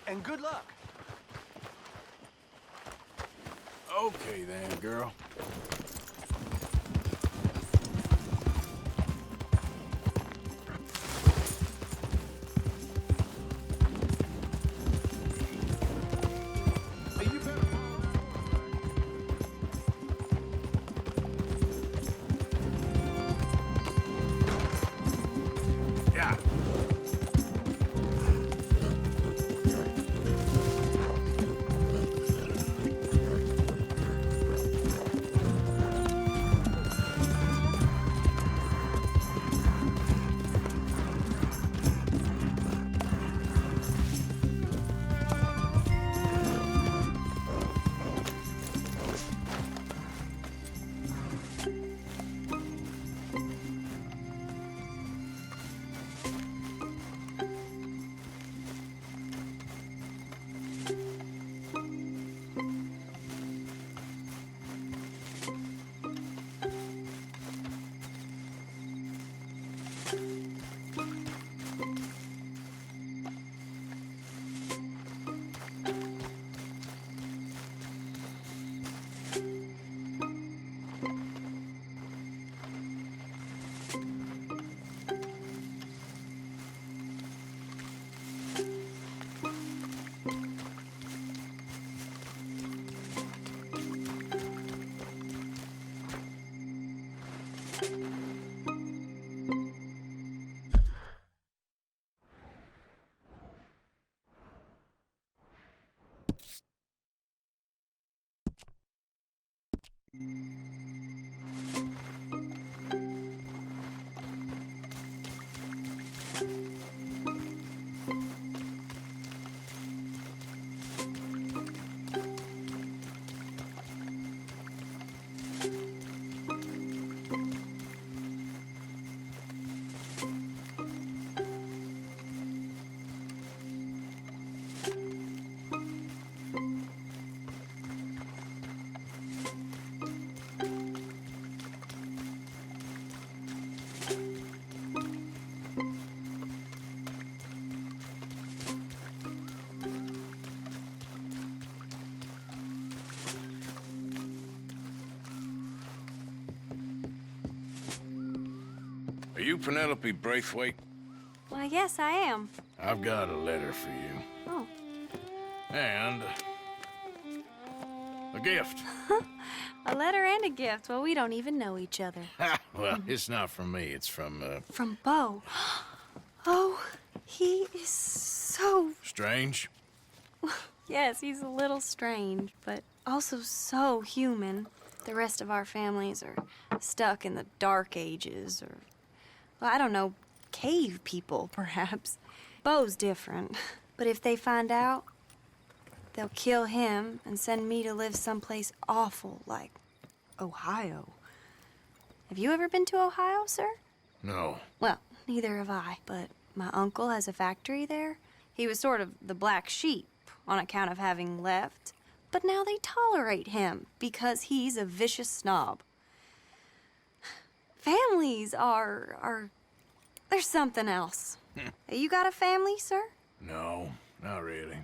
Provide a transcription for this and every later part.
and good luck. Okay then, girl. Hey, you better Yeah. Are you Penelope Braithwaite? Well, yes, I am. I've got a letter for you. Oh. And a gift. A letter and a gift. Well, we don't even know each other. Ha! Well, it's not from me. It's from, From Beau. Oh, he is so... Strange. Yes, he's a little strange, but also so human. The rest of our families are stuck in the Dark Ages, or... well, I don't know, cave people, perhaps. Beau's different. But if they find out, they'll kill him and send me to live someplace awful like Ohio. Have you ever been to Ohio, sir? No. Well, neither have I, but my uncle has a factory there. He was sort of the black sheep on account of having left, but now they tolerate him because he's a vicious snob. Families are there's something else. You got a family, sir? No, not really.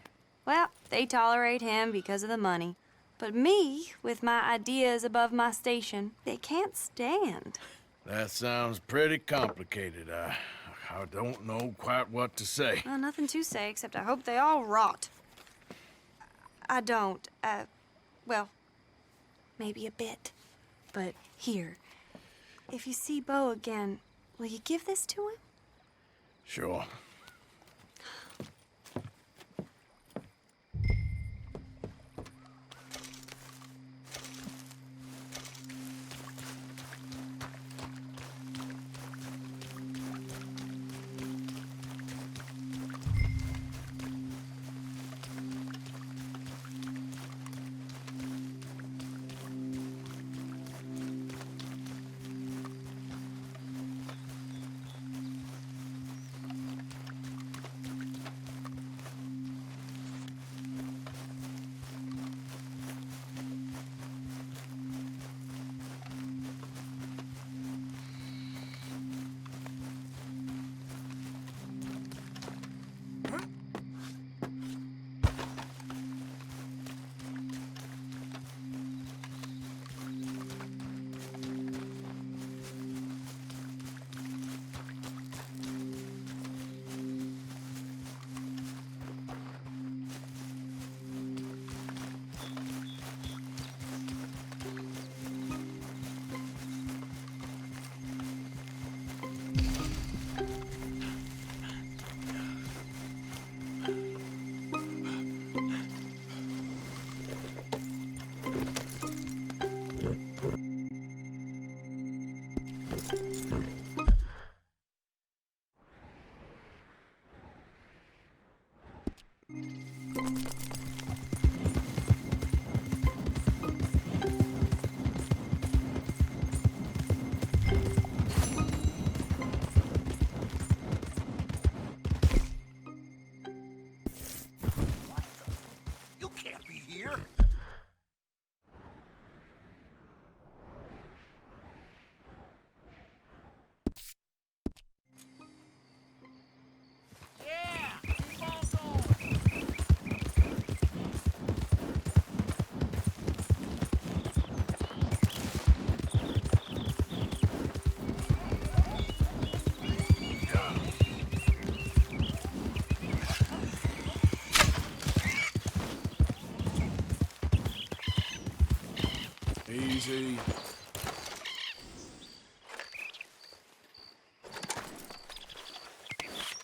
Well, they tolerate him because of the money. But me, with my ideas above my station, they can't stand. That sounds pretty complicated. I don't know quite what to say. Well, nothing to say, except I hope they all rot. I don't, well, maybe a bit. But here, if you see Beau again, will you give this to him? Sure.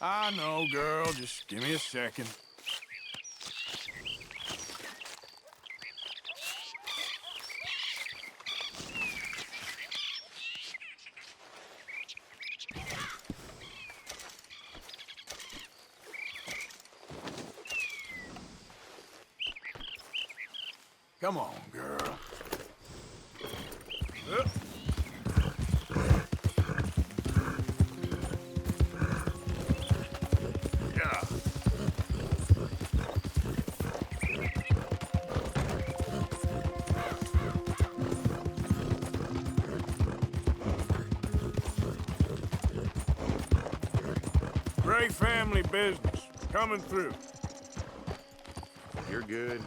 I know, girl. Just give me a second. Come on, girl. Yeah. Great family business. Coming through. You're good.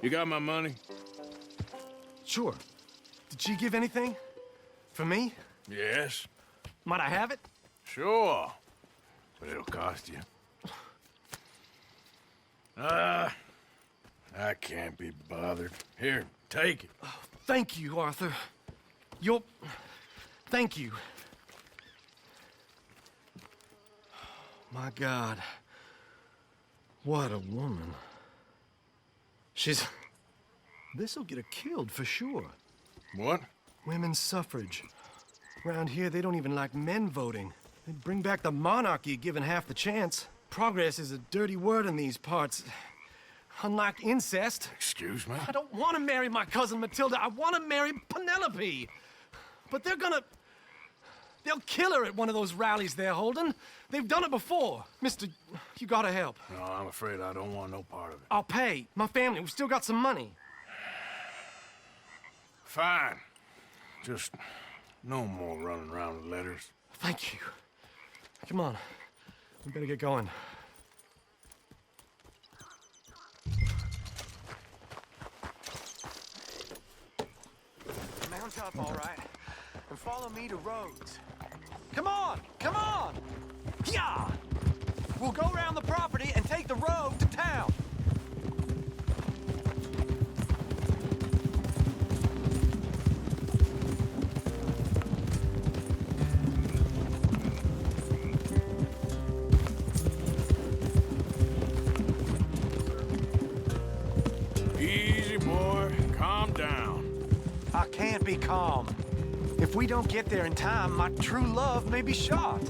You got my money? Sure. Did she give anything? For me? Yes. Might I have it? Sure. But it'll cost you. I can't be bothered. Here, take it. Oh, thank you, Arthur. Thank you. My God. What a woman. This'll get her killed for sure. What? Women's suffrage. Around here, they don't even like men voting. They'd bring back the monarchy given half the chance. Progress is a dirty word in these parts. Unlike incest. Excuse me? I don't want to marry my cousin Matilda. I want to marry Penelope. But they'll kill her at one of those rallies they're holding. They've done it before. Mister, you gotta help. No, I'm afraid I don't want no part of it. I'll pay. My family, we've still got some money. Fine. Just no more running around with letters. Thank you. Come on. We better get going. Mount up, all right, and follow me to Rhodes. Come on! Come on! Yeah! We'll go around the property and take the road to town. Easy, boy. Calm down. I can't be calm. If we don't get there in time, my true love may be shot.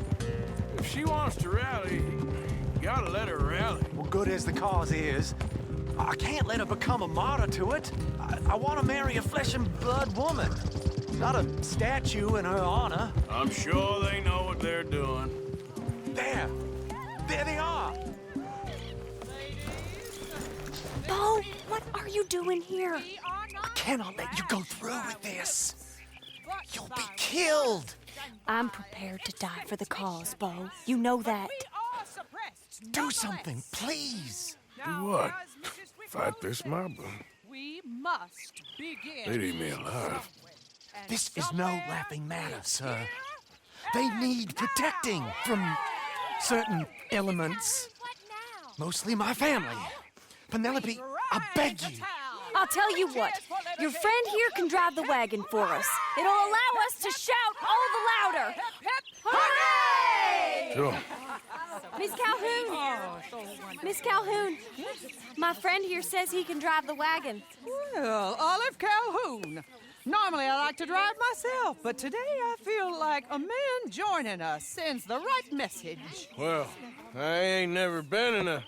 If she wants to rally, you gotta let her rally. Well, good as the cause is, I can't let her become a martyr to it. I want to marry a flesh and blood woman, not a statue in her honor. I'm sure they know what they're doing. There they are. Bo, what are you doing here? I cannot let you go through with this. You'll be killed. I'm prepared to die for the cause, Bo. You know that. Do something, please. Do what? Fight this mob? We must begin. They'd eat me alive. This is no laughing matter, sir. They need protecting from certain elements. Mostly my family. Penelope, I beg you. I'll tell you what. Your friend here can drive the wagon for us. It'll allow us to shout all the louder. Hooray! Sure. Miss Calhoun! Miss Calhoun, my friend here says he can drive the wagon. Well, Olive Calhoun. Normally I like to drive myself, but today I feel like a man joining us sends the right message. Well, I ain't never been in a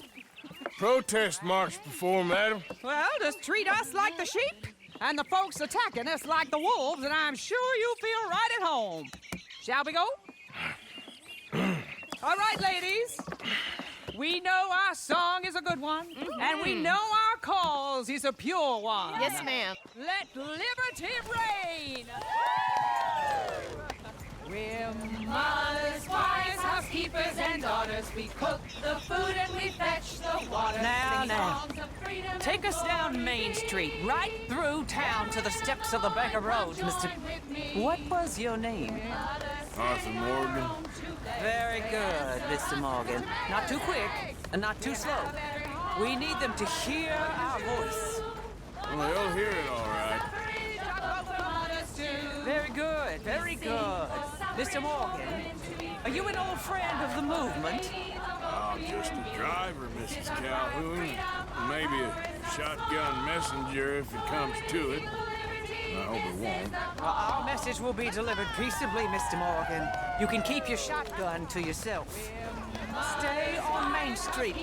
protest march before, madam? Well, just treat us like the sheep, and the folks attacking us like the wolves, and I'm sure you'll feel right at home. Shall we go? All right, ladies. We know our song is a good one, and we know our cause is a pure one. Yes, ma'am. Let liberty reign! We're mothers, wives, housekeepers, and daughters. We cook the food and we fetch the water. Now. Take us down Main Street, right through town to the steps of the Banker Road, Mr. What was your name? Arthur Morgan. Very good, Mr. Morgan. Not too quick and not too slow. We need them to hear our voice. Well, they'll hear it all right. Very good, very good. Mr. Morgan, are you an old friend of the movement? I'm just a driver, Mrs. Calhoun. Maybe a shotgun messenger if it comes to it. I hope it won't. Well, our message will be delivered peaceably, Mr. Morgan. You can keep your shotgun to yourself. Stay on Main Street.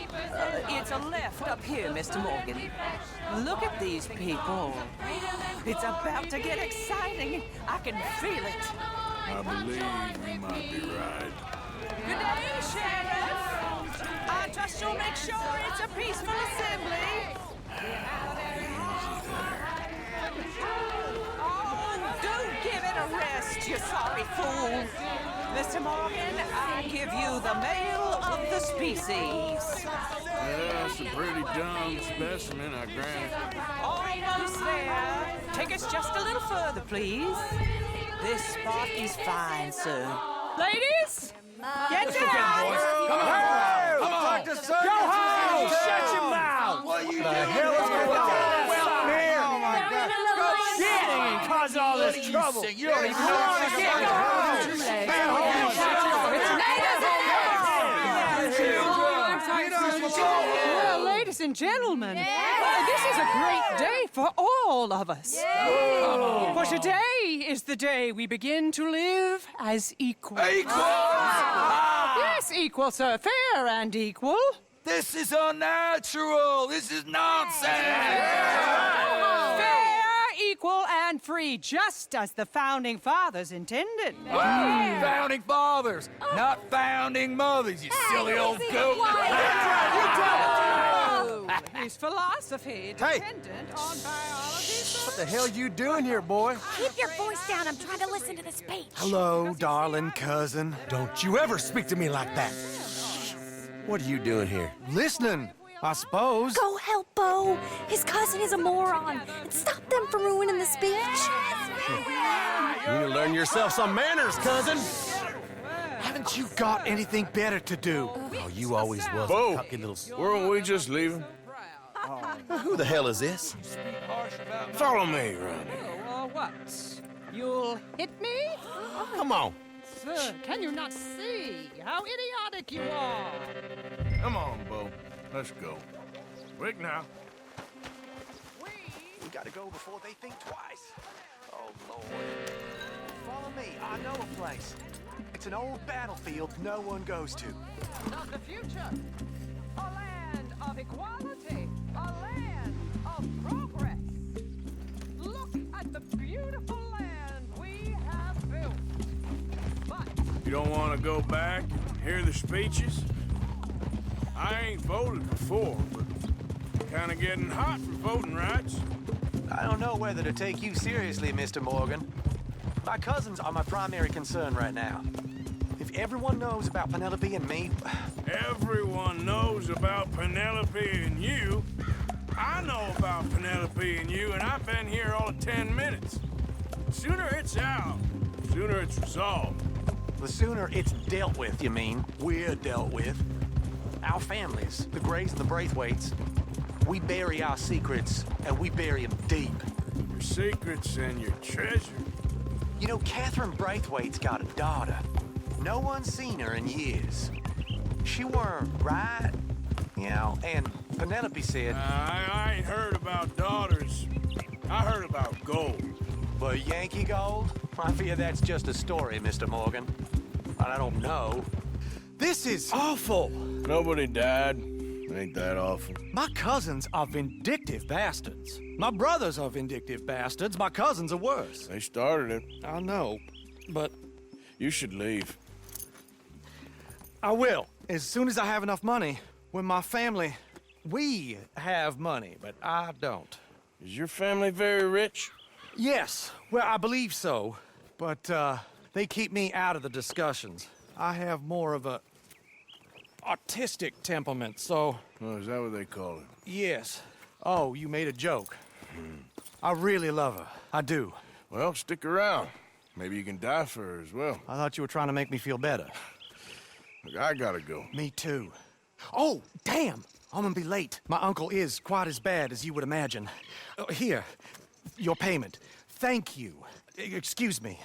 It's a left up here, Mr. Morgan. Look at these people. It's about to get exciting. I can feel it. I believe you might be right. Good day, Sheriff. I trust you'll make sure it's a peaceful assembly. Oh, do give it a rest, you sorry fool. Mr. Morgan, I give you the male of the species. That's a pretty dumb specimen, I grant it. Almost there. Take us just a little further, please. This spot is fine, sir. Ladies, get down! Come on! Go home! Shut your mouth! What are you doing? The hell is going on? Oh my God! Shit! And cause all this trouble. You don't even know what's going on. Stay Well, ladies and gentlemen, this is a great day for all of us. For today is the day we begin to live as equals. Yes, equal, sir. Fair and equal. This is unnatural. This is nonsense. Fair, equal, and free, just as the Founding Fathers intended. Founding fathers, not founding mothers, you silly old goat. His philosophy dependent on biology. What the hell you doing here, boy? Keep your voice down. I'm trying to listen to the speech. Hello, darling cousin. Don't you ever speak to me like that. What are you doing here? Listening, I suppose. Go help Bo. His cousin is a moron. And stop them from ruining the speech. You need to learn yourself some manners, cousin. Haven't you got anything better to do? Oh, you always was Bo, a cocky little... weren't we just leaving? Who the hell is this? Follow me, Ronnie. What? You'll hit me? Come on. Sir, can you not see how idiotic you are? Come on, Bo. Let's go. Quick now. We gotta go before they think twice. Oh, Lord. Follow me. I know a place. It's an old battlefield no one goes to. Not the future. A land of equality. A land of progress. Look at the beautiful land we have built. But You don't want to go back and hear the speeches? I ain't voted before, but kind of getting hot for voting rights. I don't know whether to take you seriously, Mr. Morgan. My cousins are my primary concern right now. If everyone knows about Penelope and me... Everyone knows about Penelope and you. I know about Penelope and you, and I've been here all of 10 minutes. Sooner it's out, sooner it's resolved. The sooner it's dealt with, you mean, we're dealt with. Our families, the Grays and the Braithwaites, we bury our secrets, and we bury them deep. Your secrets and your treasure. You know, Catherine Braithwaite's got a daughter. No one's seen her in years. She weren't right, you know, and Penelope said... I ain't heard about daughters. I heard about gold. But Yankee gold? I fear that's just a story, Mr. Morgan. I don't know. This is awful. Nobody died. Ain't that awful? My cousins are vindictive bastards. My brothers are vindictive bastards. My cousins are worse. They started it. I know, but You should leave. I will. As soon as I have enough money. When my family... We have money, but I don't. Is your family very rich? Yes, well, I believe so. But, they keep me out of the discussions. I have more of a... artistic temperament, so... Oh, is that what they call it? Yes. Oh, you made a joke. I really love her. I do. Well, stick around. Maybe you can die for her as well. I thought you were trying to make me feel better. Look, I gotta go. Me too. Oh, damn! I'm gonna be late. My uncle is quite as bad as you would imagine. Here, your payment. Thank you. Excuse me.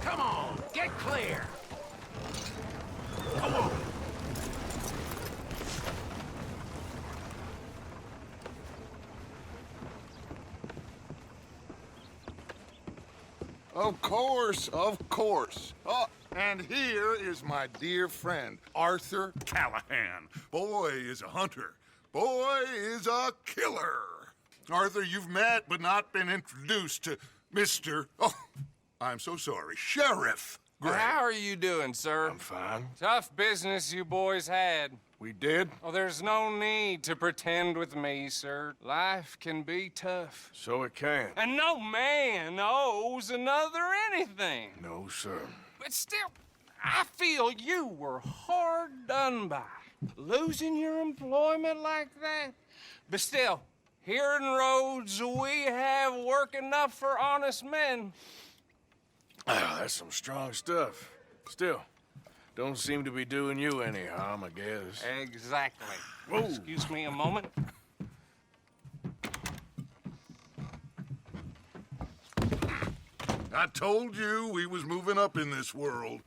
Come on, get clear. Of course, of course. Oh, and here is my dear friend, Arthur Callahan. Boy is a hunter. Boy is a killer. Arthur, you've met but not been introduced to Mr. Oh, I'm so sorry, Sheriff Gray. How are you doing, sir? I'm fine. Tough business you boys had. We did? Oh, there's no need to pretend with me, sir. Life can be tough. So it can. And no man owes another anything. No, sir. But still, I feel you were hard done by. Losing your employment like that. But still, here in Rhodes, we have work enough for honest men. Ah, that's some strong stuff. Still, don't seem to be doing you any harm, I guess. Exactly. Whoa. Excuse me a moment. I told you we was moving up in this world.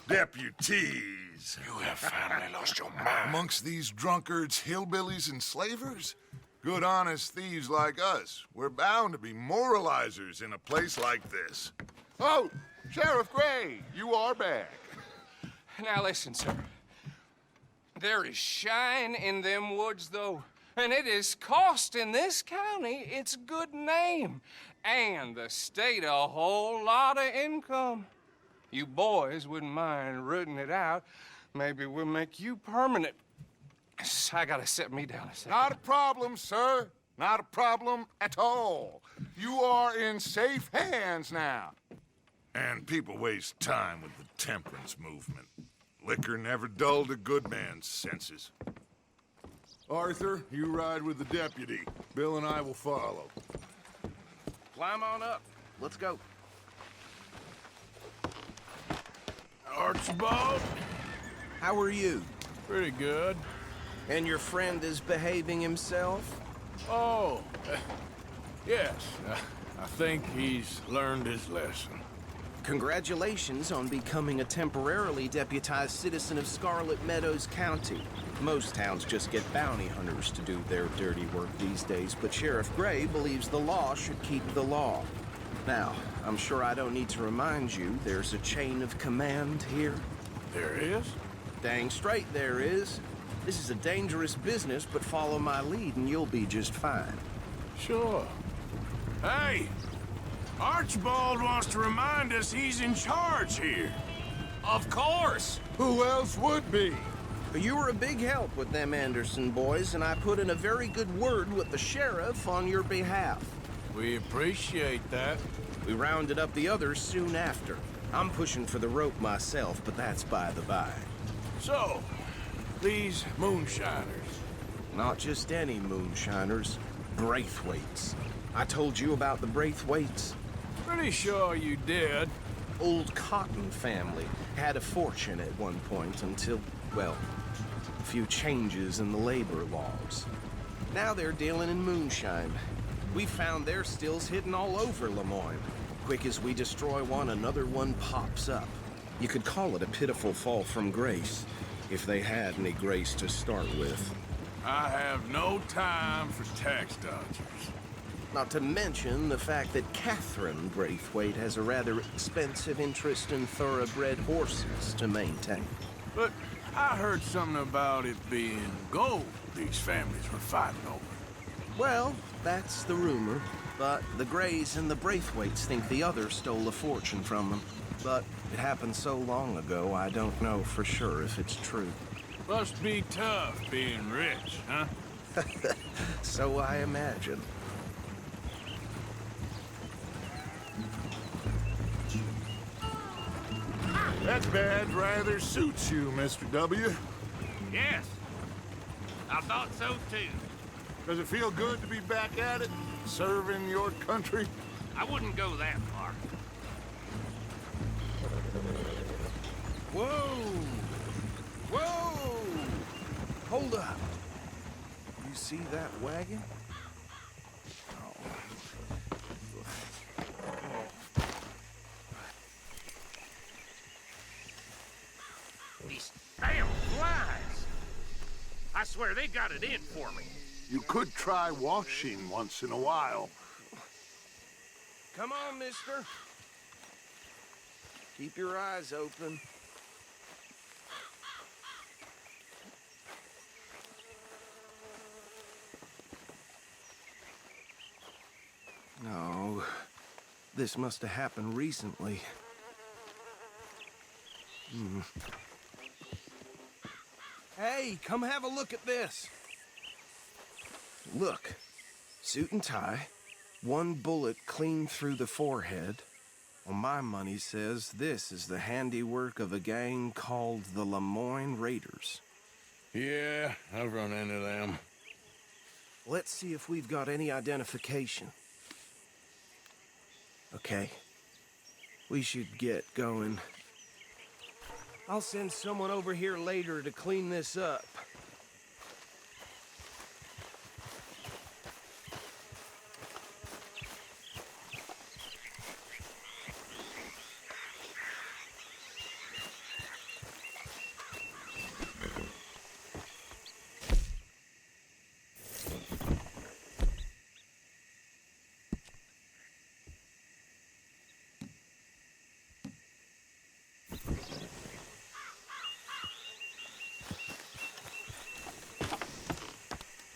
Deputies. You have finally lost your mind. Amongst these drunkards, hillbillies, and slavers? Good, honest thieves like us. We're bound to be moralizers in a place like this. Oh, Sheriff Gray, you are back. Now listen, sir. There is shine in them woods, though, and it is costing this county its good name and the state a whole lot of income. You boys wouldn't mind rooting it out. Maybe we'll make you permanent. I gotta sit me down a second. Not a problem, sir. Not a problem at all. You are in safe hands now. And people waste time with the temperance movement. Liquor never dulled a good man's senses. Arthur, you ride with the deputy. Bill and I will follow. Climb on up. Let's go. Archibald? How are you? Pretty good. And your friend is behaving himself? Oh, yes. I think he's learned his lesson. Congratulations on becoming a temporarily deputized citizen of Scarlet Meadows County. Most towns just get bounty hunters to do their dirty work these days, but Sheriff Gray believes the law should keep the law. Now, I'm sure I don't need to remind you there's a chain of command here. There is? Dang straight there is. This is a dangerous business, but follow my lead and you'll be just fine. Sure. Hey! Archibald wants to remind us he's in charge here. Of course. Who else would be? You were a big help with them Anderson boys, and I put in a very good word with the sheriff on your behalf. We appreciate that. We rounded up the others soon after. I'm pushing for the rope myself, but that's by the by. So, these moonshiners. Not just any moonshiners, Braithwaites. I told you about the Braithwaites. Pretty sure you did. Old Cotton family had a fortune at one point until, well, a few changes in the labor laws. Now they're dealing in moonshine. We found their stills hidden all over Lemoyne. Quick as we destroy one, another one pops up. You could call it a pitiful fall from grace, if they had any grace to start with. I have no time for tax dodgers. Not to mention the fact that Catherine Braithwaite has a rather expensive interest in thoroughbred horses to maintain. But I heard something about it being gold these families were fighting over. Well, that's the rumor. But the Greys and the Braithwaites think the others stole a fortune from them. But it happened so long ago, I don't know for sure if it's true. Must be tough being rich, huh? So I imagine. That badge rather suits you, Mr. W. Yes. I thought so, too. Does it feel good to be back at it, serving your country? I wouldn't go that far. Whoa! Whoa! Hold up. You see that wagon? These damn flies. I swear they got it in for me. You could try washing once in a while. Come on, mister. Keep your eyes open. No, this must have happened recently. Hey, come have a look at this. Look, suit and tie, one bullet clean through the forehead. Well, my money says this is the handiwork of a gang called the Lemoyne Raiders. Yeah, I've run into them. Let's see if we've got any identification. Okay. We should get going. I'll send someone over here later to clean this up.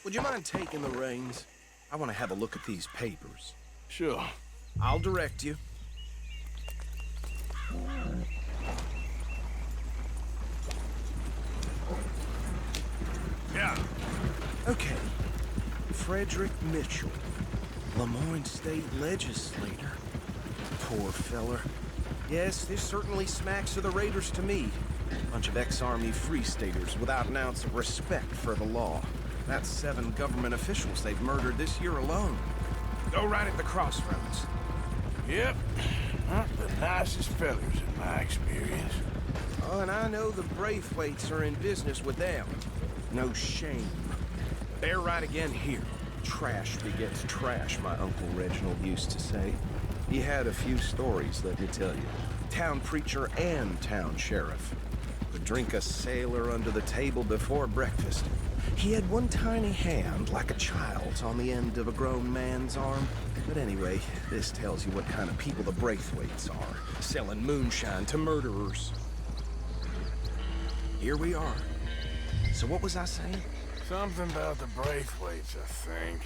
Would you mind taking the reins? I want to have a look at these papers. Sure. I'll direct you. Yeah. Okay. Frederick Mitchell, Lemoyne State Legislator. Poor feller. Yes, this certainly smacks of the Raiders to me. Bunch of ex-Army Free Staters without an ounce of respect for the law. That's 7 government officials they've murdered this year alone. Go right at the crossroads. Yep. Not the nicest fellers in my experience. Oh, and I know the Braithwaites are in business with them. No shame. They're right again here. Trash begets trash, my Uncle Reginald used to say. He had a few stories, let me tell you. Town preacher and town sheriff. Could drink a sailor under the table before breakfast. He had one tiny hand, like a child's, on the end of a grown man's arm. But anyway, this tells you what kind of people the Braithwaites are, selling moonshine to murderers. Here we are. So what was I saying? Something about the Braithwaites, I think.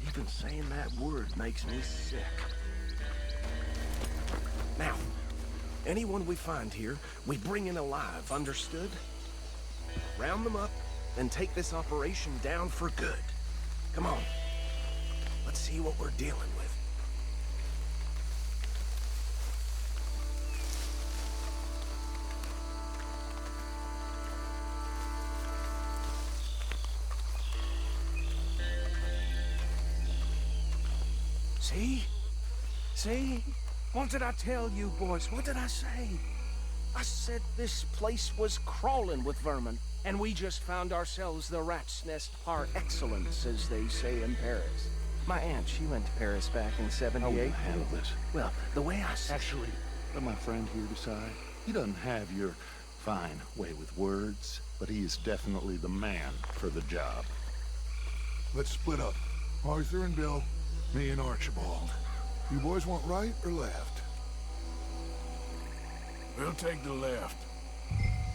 Even saying that word makes me sick. Anyone we find here, we bring in alive, understood? Round them up, and take this operation down for good. Come on. Let's see what we're dealing with. See? See? What did I tell you, boys? What did I say? I said this place was crawling with vermin, and we just found ourselves the rat's nest par excellence, as they say in Paris. My aunt, she went to Paris back in '78. How will you handle this? Well, the way I see Actually, let my friend here decide. He doesn't have your fine way with words, but he is definitely the man for the job. Let's split up. Arthur and Bill, me and Archibald. You boys want right or left? We'll take the left.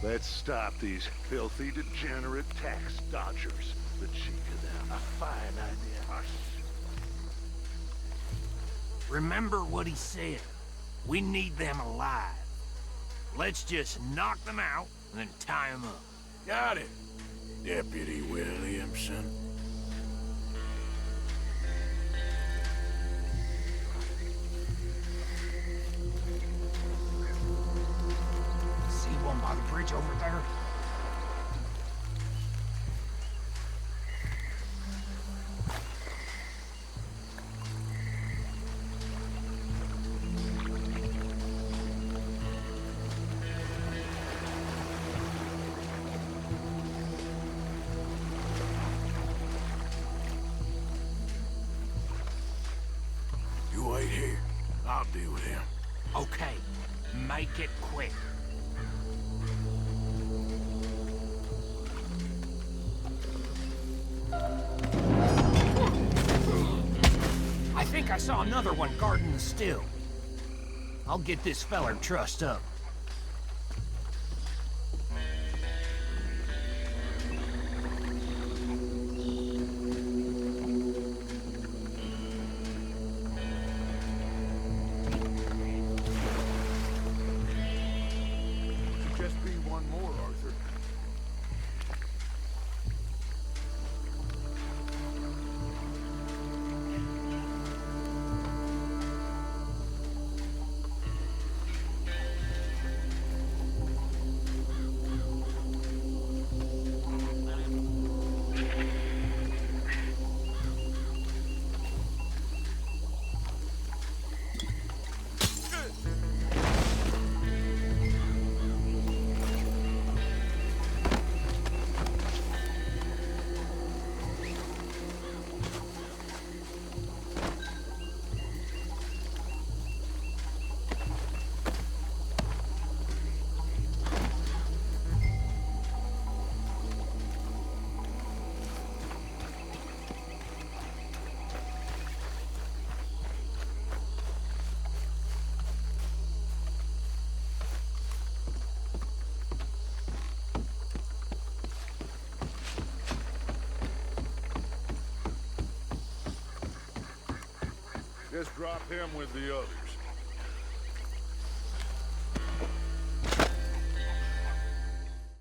Let's stop these filthy, degenerate tax dodgers. The cheek of them. A fine idea. Remember what he said. We need them alive. Let's just knock them out and then tie them up. Got it, Deputy Williamson. See one by the bridge over there? You wait here. I'll deal with him. Okay, make it quick. I think I saw another one guarding the still. I'll get this feller trussed up. Should just be one more, Arthur. Just drop him with the others.